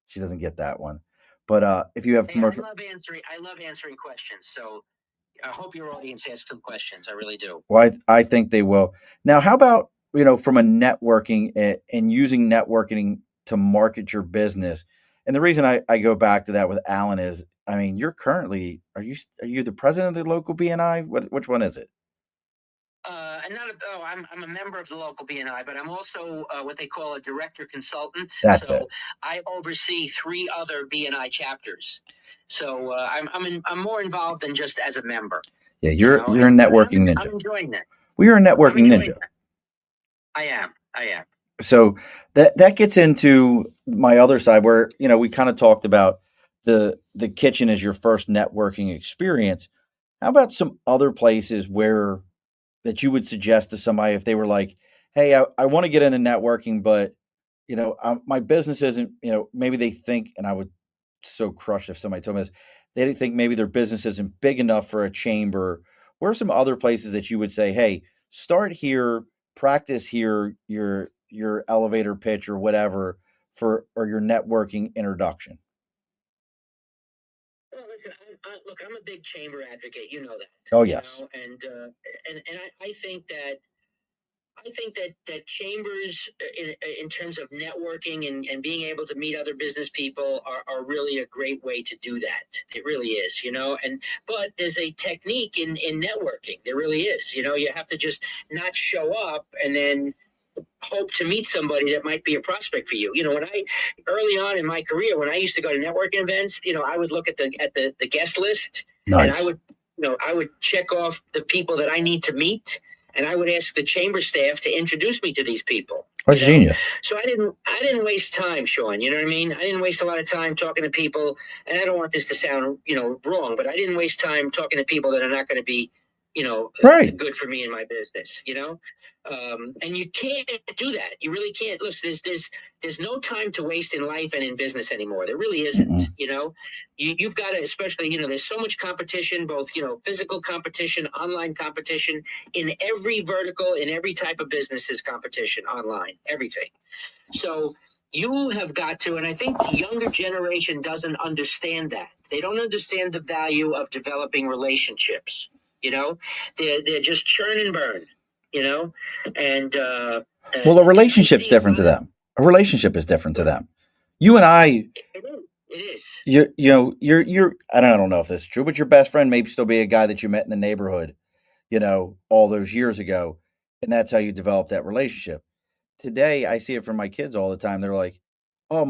She doesn't get that one. But if you have Hey, I commercial, love answering. I love answering questions. So I hope your audience asks some questions. I really do. well, I think they will. Now, how about, from a networking and using networking to market your business? And the reason I go back to that with Alan is, I mean, you're currently, are you the president of the local BNI? Which one is it? And not a, oh, I'm a member of the local BNI, but I'm also what they call a director consultant. That's it. So I oversee 3 other BNI chapters. So I'm more involved than just as a member, Yeah, you're a but networking I'm ninja. enjoying that. Well, you're a I'm networking enjoying ninja. that. I am. I am. So that gets into my other side where, we kind of talked about the kitchen as your first networking experience. How about some other places where that you would suggest to somebody if they were like, "Hey, I want to get into networking, but my business isn't, maybe they think," and I would so crush if somebody told me this, they think maybe their business isn't big enough for a chamber. Where are some other places that you would say, "Hey, start here, practice here, your elevator pitch or whatever or your networking introduction." Well, listen. Look, I'm a big chamber advocate. You know that. Oh yes, I think that chambers, in terms of networking and being able to meet other business people, are really a great way to do that. It really is, but there's a technique in networking. There really is. You have to just not show up and then hope to meet somebody that might be a prospect for you. When I early on in my career, when I used to go to networking events, I would look at the guest list, and nice. I would check off the people that I need to meet, and I would ask the chamber staff to introduce me to these people. That's genius. So I didn't waste time, Sean. You know what I mean? I didn't waste a lot of time talking to people, and I don't want this to sound wrong, but I didn't waste time talking to people that are not going to be Right. good for me in my business. And you can't do that. You really can't. Look, there's no time to waste in life and in business anymore. There really isn't. Mm-mm. You've got to, especially, there's so much competition, both physical competition, online competition, in every vertical, in every type of business is competition online, everything. So you have got to, and I think the younger generation doesn't understand that. They don't understand the value of developing relationships. You know, they're just churn and burn. You know, and Well, a I relationship's see a different lot to of. them. A relationship is different to them. You and I, It is. It is. you're. I don't know if this is true, but your best friend may still be a guy that you met in the neighborhood, all those years ago, and that's how you develop that relationship. Today, I see it from my kids all the time. They're like, "Oh,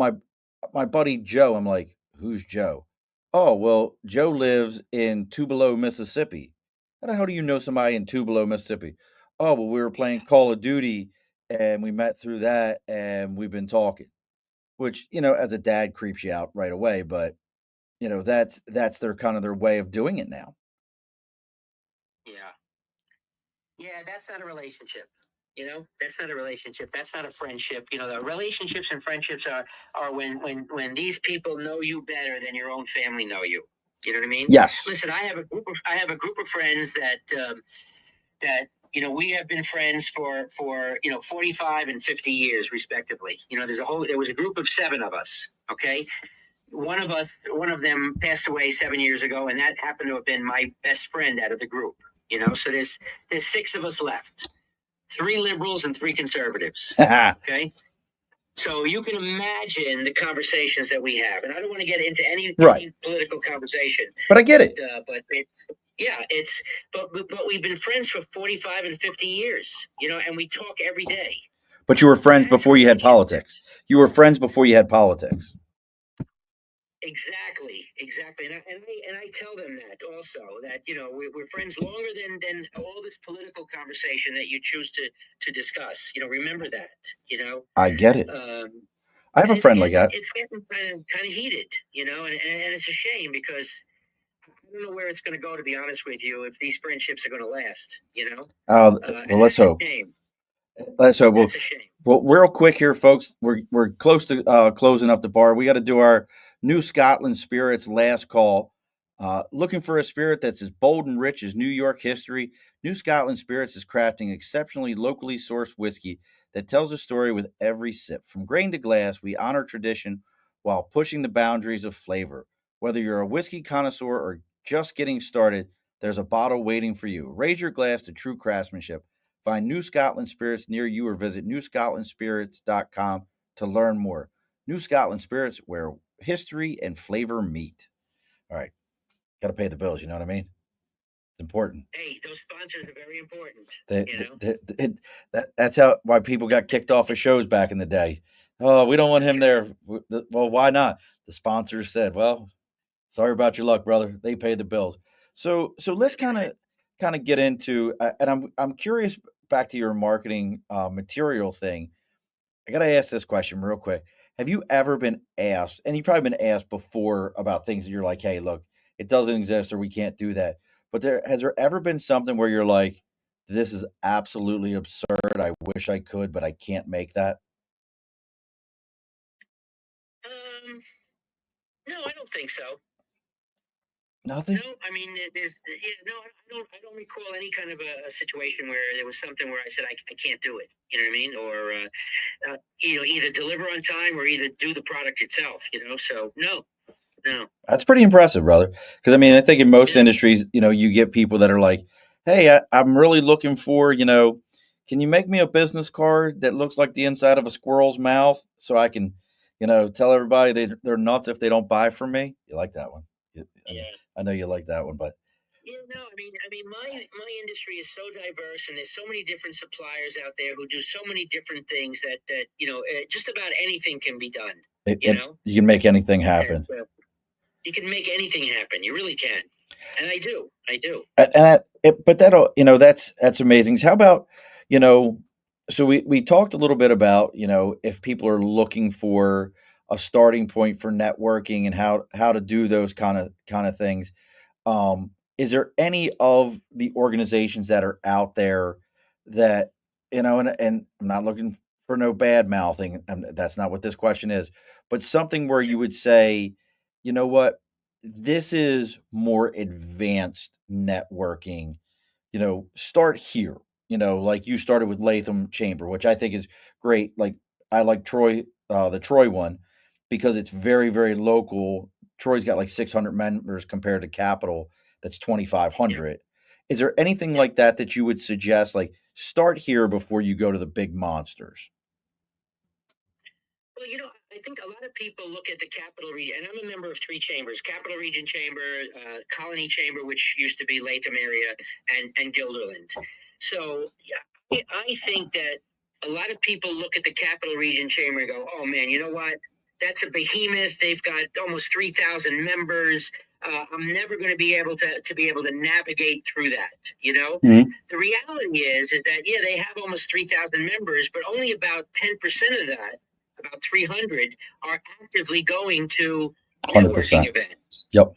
my buddy Joe. I'm like, who's Joe? Oh, well, Joe lives in Tupelo, Mississippi. How the hell do you know somebody in Tupelo, Mississippi? Oh, well, we were playing Call of Duty and we met through that and we've been talking, which, as a dad creeps you out right away. But, that's their kind of their way of doing it now. Yeah. Yeah, that's not a relationship. That's not a relationship. That's not a friendship. The relationships and friendships are when these people know you better than your own family know you. You know what I mean? Yes. Listen, I have a group of friends that we have been friends for 45 and 50 years respectively. There was a group of 7 of us. Okay, one of them passed away 7 years ago, and that happened to have been my best friend out of the group. So there's 6 of us left, 3 liberals and 3 conservatives. Okay, so you can imagine the conversations that we have, and I don't want to get into any Right. political conversation, But I get it. but it's yeah, it's but we've been friends for 45 and 50 years, and we talk every day. But you were friends That's before you had politics. relationships. You were friends before you had politics. Exactly, and I tell them that also, that we're friends longer than all this political conversation that you choose to discuss. Remember that. I get it. Um, I have and a friend like that. it's getting kind of heated. And it's a shame because I don't know where it's going to go. To be honest with you, if these friendships are going to last. Well, And let's that's a hope. shame. So That's a shame. well, real quick here, folks. We're close to closing up the bar. We got to do our New Scotland Spirits last call. Looking for a spirit that's as bold and rich as New York history, New Scotland Spirits is crafting exceptionally locally sourced whiskey that tells a story with every sip. From grain to glass, we honor tradition while pushing the boundaries of flavor. Whether you're a whiskey connoisseur or just getting started, there's a bottle waiting for you. Raise your glass to true craftsmanship. Find New Scotland Spirits near you or visit newscotlandspirits.com to learn more. New Scotland Spirits, where history and flavor meet. All right, got to pay the bills. You know what I mean? It's important. Hey, those sponsors are very important. They, that's how why people got kicked off of shows back in the day. Oh, we don't want him there. Well, why not? The sponsors said, "Well, sorry about your luck, brother. They pay the bills." So let's That's right. kind of get into and I'm curious back to your marketing material thing. I got to ask this question real quick. Have you ever been asked, and you've probably been asked before about things that you're like, "Hey, look, it doesn't exist or we can't do that." But there ever been something where you're like, "This is absolutely absurd. I wish I could, but I can't make that." Um, no, I don't think so. No, Nothing. I mean, no, I don't recall any kind of a situation where there was something where I said I can't do it. You know what I mean? Or either deliver on time or either do the product itself. So no, no, That's pretty impressive, brother. Because I mean, I think in most yeah, industries, you get people that are like, "Hey, I'm really looking for, can you make me a business card that looks like the inside of a squirrel's mouth so I can, tell everybody they're nuts if they don't buy from me?" You like that one? yeah. I know you like that one, but Yeah, no, I mean, my industry is so diverse, and there's so many different suppliers out there who do so many different things that just about anything can be done. You know, you can make anything and happen. you can make anything happen. You really can, and I do. But that'll that's amazing. So how about you know? So we talked a little bit about if people are looking for a starting point for networking and how to do those kind of things. Is there any of the organizations that are out there that and I'm not looking for no bad mouthing, that's not what this question is, but something where you would say, you know what, this is more advanced networking, start here, like you started with Latham Chamber, which I think is great. Like I like the Troy one, because it's very, very local. Troy's got like 600 members compared to Capital that's Yeah, 2,500. Is there anything yeah. like that that you would suggest? Like start here before you go to the big monsters. Well, I think a lot of people look at the Capital Region, and I'm a member of 3 chambers: Capital Region Chamber, Colony Chamber, which used to be Latham area, and Guilderland. So, yeah, I think that a lot of people look at the Capital Region Chamber and go, "Oh man, you know what? that's a behemoth. They've got almost 3,000 members. I'm never going to be able to navigate through that. Mhm. The reality is that yeah, they have almost 3,000 members, but only about 10% of that, about 300, are actively going to networking 100%. events. Yep.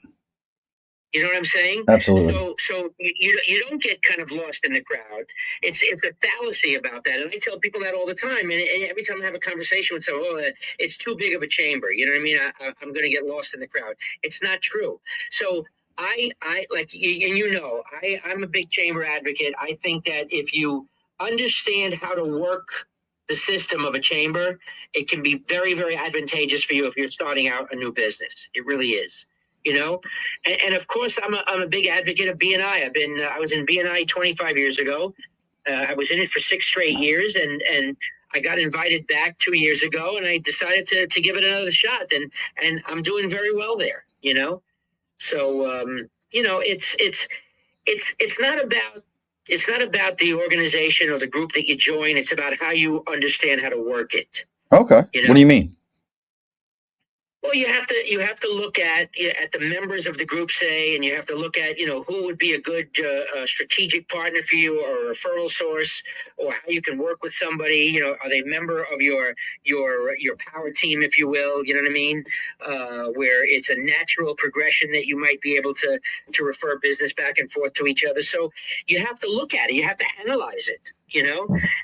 You know what I'm saying? Absolutely. So you don't get kind of lost in the crowd. It's a fallacy about that, and I tell people that all the time. And every time I have a conversation with someone, it's too big of a chamber. You know what I mean? I'm going to get lost in the crowd. It's not true. So I like, and I'm a big chamber advocate. I think that if you understand how to work the system of a chamber, it can be very, very advantageous for you if you're starting out a new business. It really is. And of course, I'm a big advocate of BNI. I was in BNI 25 years ago. I was in it for 6 straight years, and I got invited back 2 years ago, and I decided to give it another shot, and I'm doing very well there. So it's not about the organization or the group that you join. It's about how you understand how to work it. Okay. What do you mean? Well, you have to look at the members of the group, say, and you have to look at who would be a good strategic partner for you, or a referral source, or how you can work with somebody. Are they a member of your power team, if you will? You know what I mean? Where it's a natural progression that you might be able to refer business back and forth to each other. So you have to look at it. You have to analyze it.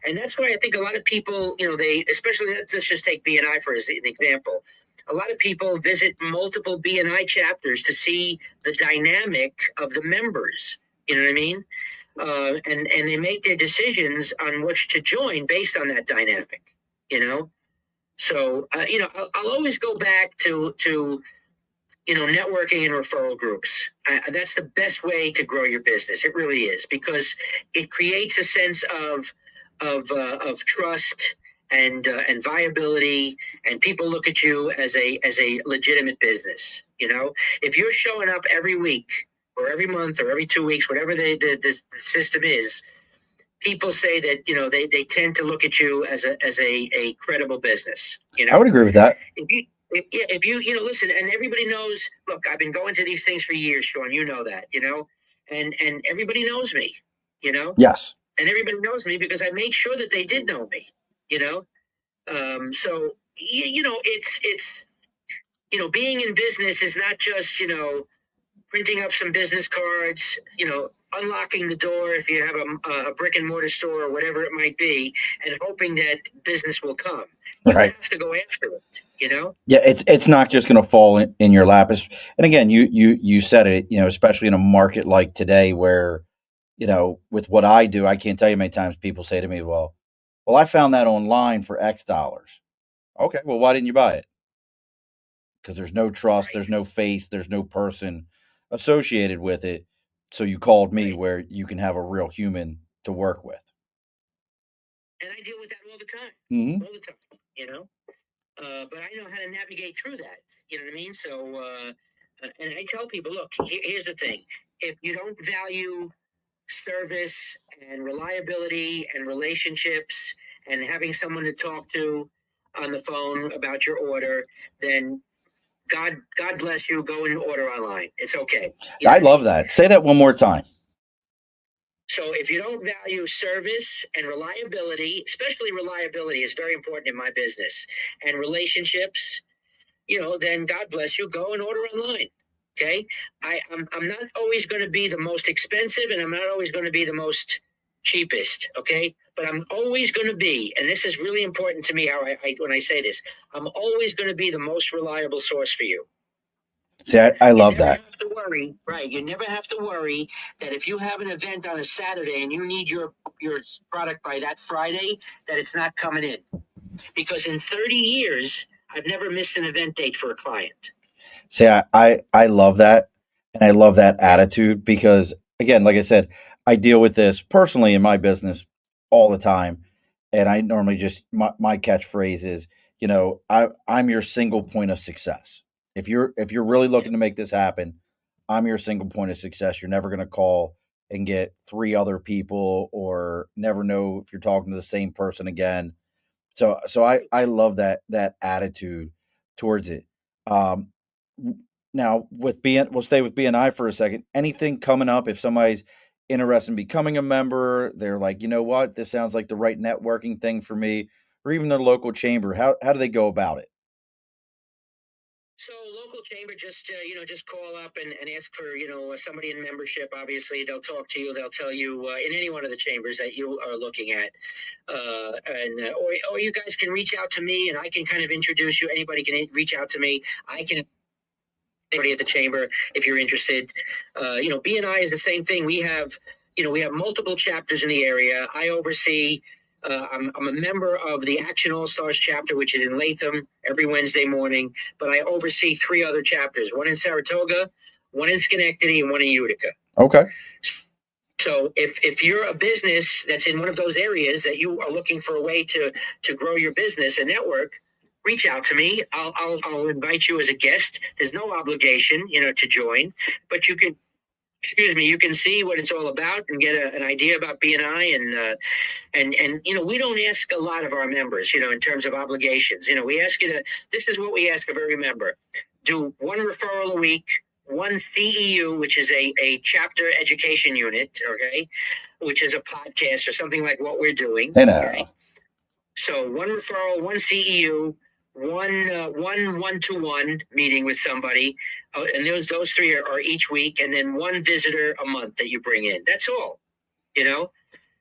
And that's why I think a lot of people, they, especially, let's just take BNI for as an example. A lot of people visit multiple BNI chapters to see the dynamic of the members. You know what I mean? And they make their decisions on which to join based on that dynamic. So I'll always go back to networking and referral groups. That's the best way to grow your business. It really is, because it creates a sense of trust and viability, and people look at you as a legitimate business. If you're showing up every week or every month or every 2 weeks, whatever the system is, people say that they tend to look at you as a credible business. I would agree with that. If you listen, and everybody knows. Look, I've been going to these things for years, Sean. You know that. And everybody knows me. Yes. And everybody knows me because I made sure that they did know me. So it's being in business is not just printing up some business cards, unlocking the door if you have a brick and mortar store or whatever it might be, and hoping that business will come. You Right. have to go after it. Yeah, it's not just going to fall in your lap. And again, you said it. Especially in a market like today, where with what I do, I can't tell you how many times people say to me, "Well, I found that online for X dollars." Okay, well, why didn't you buy it? Because there's no trust, there's Right. no face, there's no person associated with it. So you called me, Right. where you can have a real human to work with. And I deal with that all the time. Mm-hmm. All the time. But I know how to navigate through that. You know what I mean? So, and I tell people, look, here's the thing: if you don't value service and reliability and relationships and having someone to talk to on the phone about your order, then God bless you. Go and order online. It's okay. I love that. Say that one more time. So if you don't value service and reliability, especially reliability is very important in my business, and relationships, then God bless you. Go and order online. Okay. I'm not always going to be the most expensive, and I'm not always going to be the most cheapest. Okay. But I'm always going to be, and this is really important to me, how when I say this, I'm always going to be the most reliable source for you. See, I love You never that. have to worry, right? You never have to worry that if you have an event on a Saturday and you need your product by that Friday, that it's not coming in. Because in 30 years, I've never missed an event date for a client. See, I love that. And I love that attitude because, again, like I said, I deal with this personally in my business all the time. And I normally just, my catchphrase is, I'm your single point of success. If you're really looking to make this happen, I'm your single point of success. You're never going to call and get 3 other people, or never know if you're talking to the same person again. So I love that attitude towards it. Um, Now, we'll stay with BNI for a second. Anything coming up if somebody's interested in becoming a member, they're like, you know what, this sounds like the right networking thing for me, or even their local chamber. How do they go about it? So local chamber, just just call up and ask for somebody in membership. Obviously, they'll talk to you. They'll tell you in any one of the chambers that you are looking at, or you guys can reach out to me, and I can kind of introduce you. Anybody can reach out to me. I can anybody at the chamber if you're interested. BNI is the same thing. We have multiple chapters in the area. I oversee. I'm a member of the Action All Stars chapter, which is in Latham every Wednesday morning. But I oversee 3 other chapters: one in Saratoga, one in Schenectady, and one in Utica. Okay. So if you're a business that's in one of those areas that you are looking for a way to grow your business and network, reach out to me. I'll invite you as a guest. There's no obligation, to join, but you can. Excuse me. You can see what it's all about and get an idea about BNI, and we don't ask a lot of our members, in terms of obligations. We ask you to. This is what we ask of every member: do 1 referral a week, 1 CEU, which is a chapter education unit, okay, which is a podcast or something like what we're doing. Hey now. Okay? So 1 referral, 1 CEU, one to one meeting with somebody, and those 3 are each week, and then 1 visitor a month that you bring in. That's all,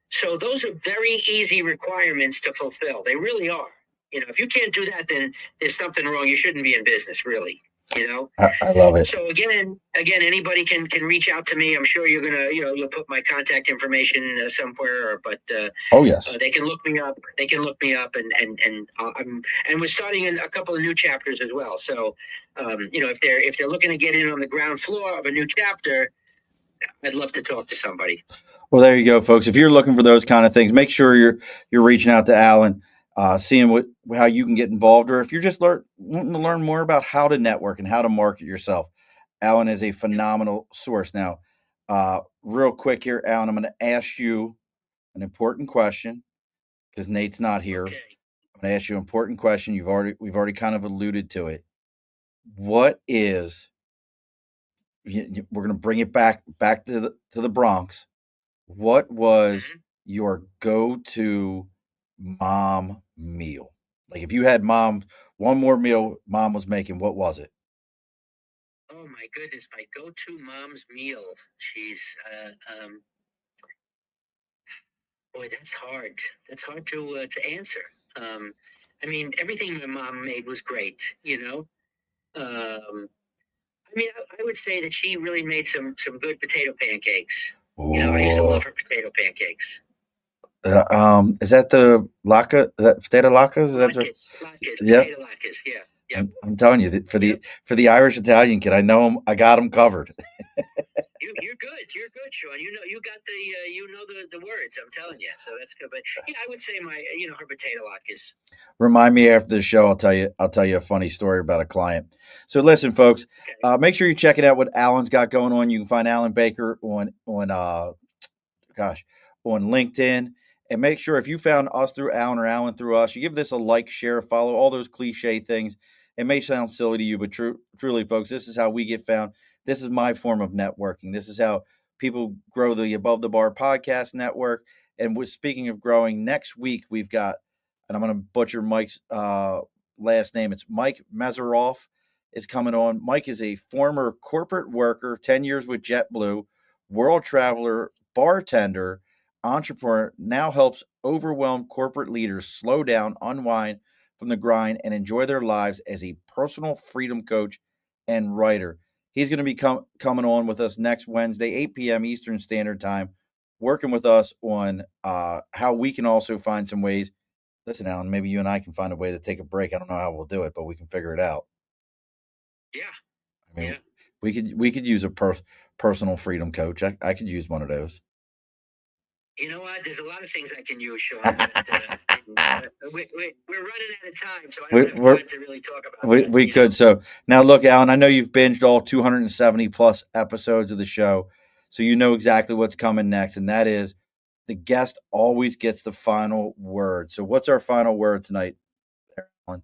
So those are very easy requirements to fulfill. They really are. If you can't do that, then there's something wrong. You shouldn't be in business, really. I love it. So again, anybody can reach out to me. I'm sure you're gonna, you'll put my contact information somewhere. But oh yes, they can look me up. And we're starting in a couple of new chapters as well. So, if they're looking to get in on the ground floor of a new chapter, I'd love to talk to somebody. Well, there you go, folks. If you're looking for those kind of things, make sure you're reaching out to Alan, seeing how you can get involved, or if you're just wanting to learn more about how to network and how to market yourself. Alan is a phenomenal source. Now, real quick here, Alan, I'm going to ask you an important question because Nate's not here. Okay. I'm going to ask you an important question. We've already kind of alluded to it. What is we're going to bring it back to the Bronx. What was your go-to mom meal? Like if you had one more meal mom was making, what was it? Oh my goodness, my go-to mom's meal. She's boy, that's hard. That's hard to answer. I mean, everything my mom made was great. I would say that she really made some good potato pancakes. I used to love her potato pancakes. Is that the latke? Is that potato latkes? Latkes, potato latkes. Yeah. Yep. I'm telling you that for the Irish Italian kid, I know him. I got him covered. You're good. You're good, Sean. You got the words. I'm telling you. So that's good. But yeah, I would say her potato latkes. Remind me after the show. I'll tell you a funny story about a client. So listen, folks, Okay. make sure you're checking out what Alan's got going on. You can find Alan Baker on LinkedIn. And make sure if you found us through Alan or Alan through us, you give this a like, share, follow, all those cliche things. It may sound silly to you, but truly, folks, this is how we get found. This is my form of networking. This is how people grow the Above the Bar podcast network. And speaking of growing, next week we've got, and I'm going to butcher Mike's last name. It's Mike Meseroff is coming on. Mike is a former corporate worker, 10 years with JetBlue, world traveler, bartender, entrepreneur, now helps overwhelmed corporate leaders slow down, unwind from the grind, and enjoy their lives as a personal freedom coach and writer. He's going to be coming on with us next Wednesday, 8 p.m. Eastern Standard Time, working with us on how we can also find some ways. Listen, Alan, maybe you and I can find a way to take a break. I don't know how we'll do it, but we can figure it out. Yeah. I mean, we could use a personal freedom coach. I could use one of those. You know what? There's a lot of things I can use, Sean. But, we're running out of time, so I don't have time to really talk about that. We could. So now, look, Alan, I know you've binged all 270 plus episodes of the show, so you know exactly what's coming next, and that is the guest always gets the final word. So what's our final word tonight, Alan?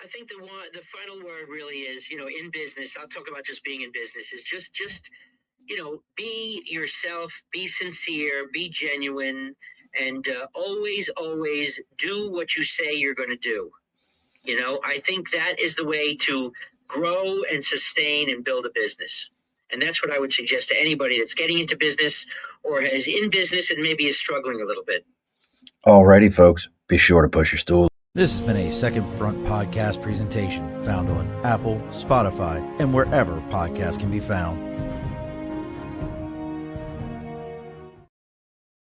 I think think the final word really is, in business. I'll talk about just being in business is just be yourself, be sincere, be genuine, and always do what you say you're going to do. I think that is the way to grow and sustain and build a business. And that's what I would suggest to anybody that's getting into business or is in business and maybe is struggling a little bit. Alrighty, folks, be sure to push your stool. This has been a Second Front podcast presentation found on Apple, Spotify, and wherever podcasts can be found.